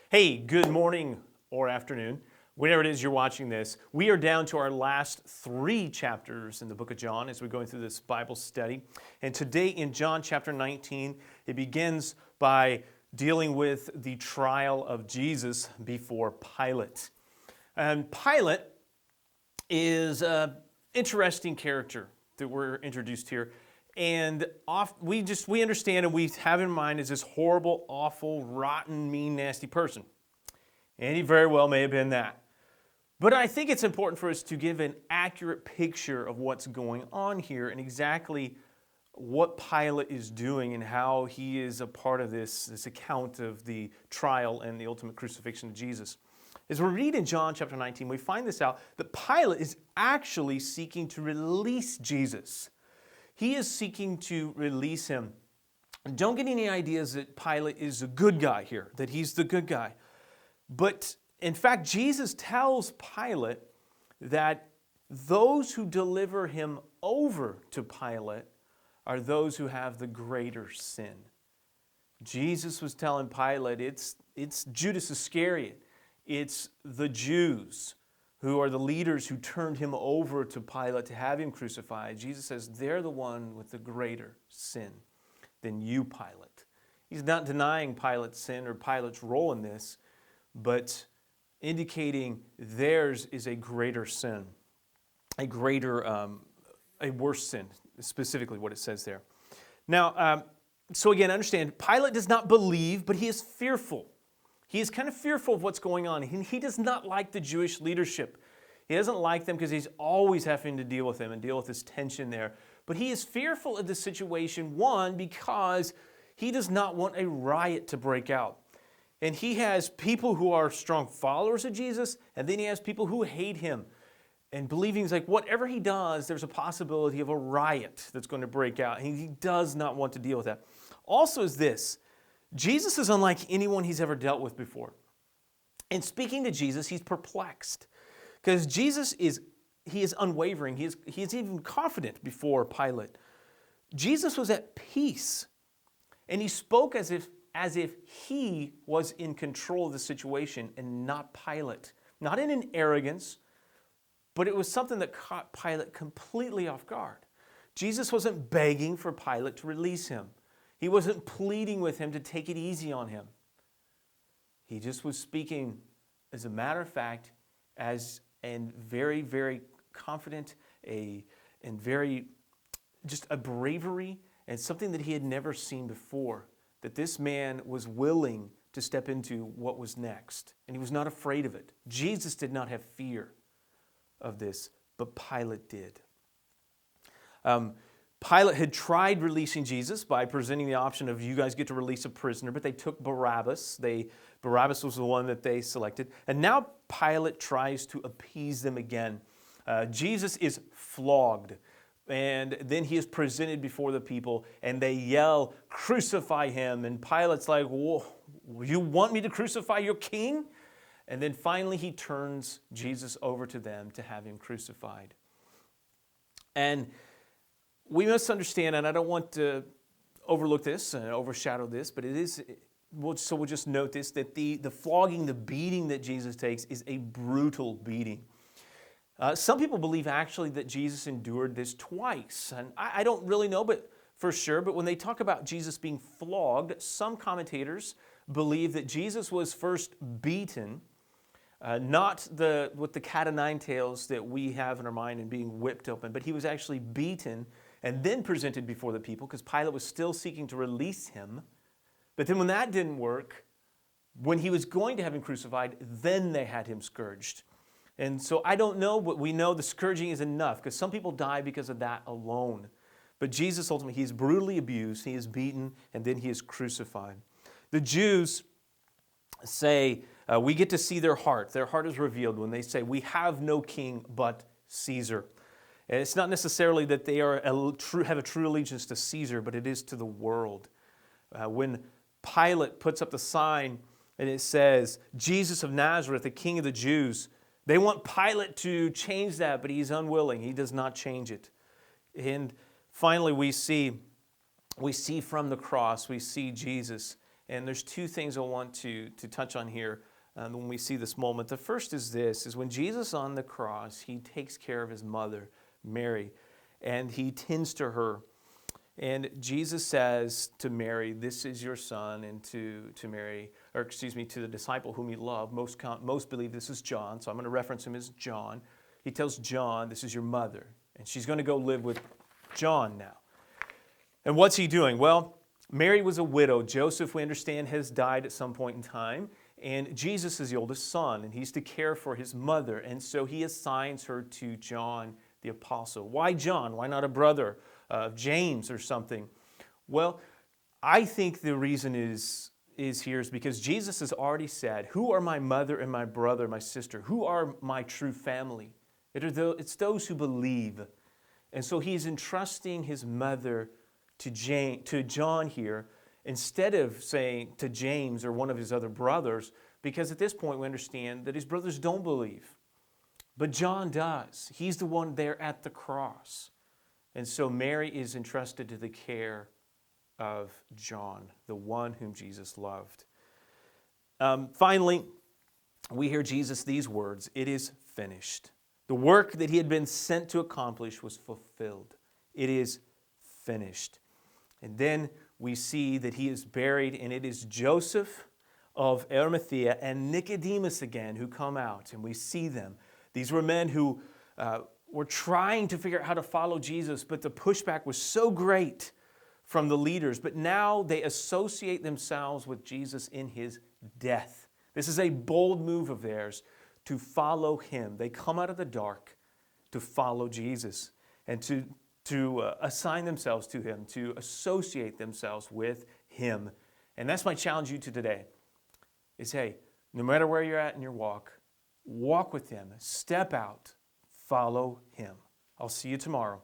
Hey, good morning or afternoon, whenever it is you're watching this. We are down to our last 3 chapters in the book of John as we're going through this Bible study. And today in John chapter 19, it begins by dealing with the trial of Jesus before Pilate. And Pilate is an interesting character that we're introduced here. And we understand and we have in mind is this horrible, awful, rotten, mean, nasty person. And he very well may have been that. But I think it's important for us to give an accurate picture of what's going on here and exactly what Pilate is doing and how he is a part of this account of the trial and the ultimate crucifixion of Jesus. As we read in John chapter 19, we find this out that Pilate is actually seeking to release Jesus. He is seeking to release him. Don't get any ideas that Pilate is a good guy here, that he's the good guy. But in fact, Jesus tells Pilate that those who deliver him over to Pilate are those who have the greater sin. Jesus was telling Pilate it's Judas Iscariot. It's the Jews who are the leaders who turned him over to Pilate to have him crucified. Jesus says they're the one with the greater sin than you, Pilate. He's not denying Pilate's sin or Pilate's role in this, but indicating theirs is a greater sin, a worse sin, specifically what it says there. Now, so again, understand, Pilate does not believe, but he is fearful. He is kind of fearful of what's going on. He does not like the Jewish leadership. He doesn't like them because he's always having to deal with them and deal with this tension there. But he is fearful of the situation, one, because he does not want a riot to break out. And he has people who are strong followers of Jesus, and then he has people who hate him and believing he's like, whatever he does, there's a possibility of a riot that's going to break out. And he does not want to deal with that. Also is this, Jesus is unlike anyone he's ever dealt with before. And speaking to Jesus, he's perplexed. Because Jesus is unwavering. He is even confident before Pilate. Jesus was at peace. And he spoke as if he was in control of the situation and not Pilate. Not in an arrogance, but it was something that caught Pilate completely off guard. Jesus wasn't begging for Pilate to release him. He wasn't pleading with him to take it easy on him. He just was speaking, as a matter of fact, and very, very confident, and very, just a bravery, and something that he had never seen before, that this man was willing to step into what was next. And he was not afraid of it. Jesus did not have fear of this, but Pilate did. Pilate had tried releasing Jesus by presenting the option of you guys get to release a prisoner, but they took Barabbas. Barabbas was the one that they selected. And now Pilate tries to appease them again. Jesus is flogged, and then he is presented before the people, and they yell, "Crucify him!" And Pilate's like, "Whoa, you want me to crucify your king?" And then finally he turns Jesus over to them to have him crucified. And we must understand, and I don't want to overlook this and overshadow this, but we'll just note this, that the flogging, the beating that Jesus takes is a brutal beating. Some people believe actually that Jesus endured this twice. And I don't really know but for sure, but when they talk about Jesus being flogged, some commentators believe that Jesus was first beaten, not with the cat o' nine tails that we have in our mind and being whipped open, but he was actually beaten and then presented before the people because Pilate was still seeking to release him. But then when that didn't work, when he was going to have him crucified, then they had him scourged. And so I don't know, but we know the scourging is enough because some people die because of that alone. But Jesus ultimately, he is brutally abused, he is beaten, and then he is crucified. The Jews say, we get to see their heart. Their heart is revealed when they say, we have no king but Caesar. And it's not necessarily that they have a true allegiance to Caesar, but it is to the world. When Pilate puts up the sign and it says, Jesus of Nazareth, the King of the Jews, they want Pilate to change that, but he's unwilling. He does not change it. And finally, we see from the cross, we see Jesus And there's two things I want to touch on here when we see this moment. The first is this, is when Jesus on the cross, he takes care of his mother, Mary, and he tends to her. And Jesus says to Mary, "This is your son," and to Mary, or excuse me, to the disciple whom he loved. Most believe this is John, so I'm going to reference him as John. He tells John, "This is your mother," and she's going to go live with John now. And what's he doing? Well, Mary was a widow. Joseph, we understand, has died at some point in time, and Jesus is the oldest son, and he's to care for his mother, and so he assigns her to John the apostle. Why John? Why not a brother? James or something? Well, I think the reason is here is because Jesus has already said, "Who are my mother and my brother, my sister? Who are my true family?" It's those who believe. And so he's entrusting his mother to John here, instead of saying to James or one of his other brothers, because at this point we understand that his brothers don't believe. But John does. He's the one there at the cross. And so Mary is entrusted to the care of John, the one whom Jesus loved. Finally, we hear Jesus these words, "It is finished." The work that he had been sent to accomplish was fulfilled. It is finished. And then we see that he is buried, and it is Joseph of Arimathea and Nicodemus again who come out, and we see them. These were men who were trying to figure out how to follow Jesus, but the pushback was so great from the leaders. But now they associate themselves with Jesus in his death. This is a bold move of theirs to follow him. They come out of the dark to follow Jesus and to assign themselves to him, to associate themselves with him. And that's my challenge to you today, is hey, no matter where you're at in your walk with him. Step out. Follow him. I'll see you tomorrow.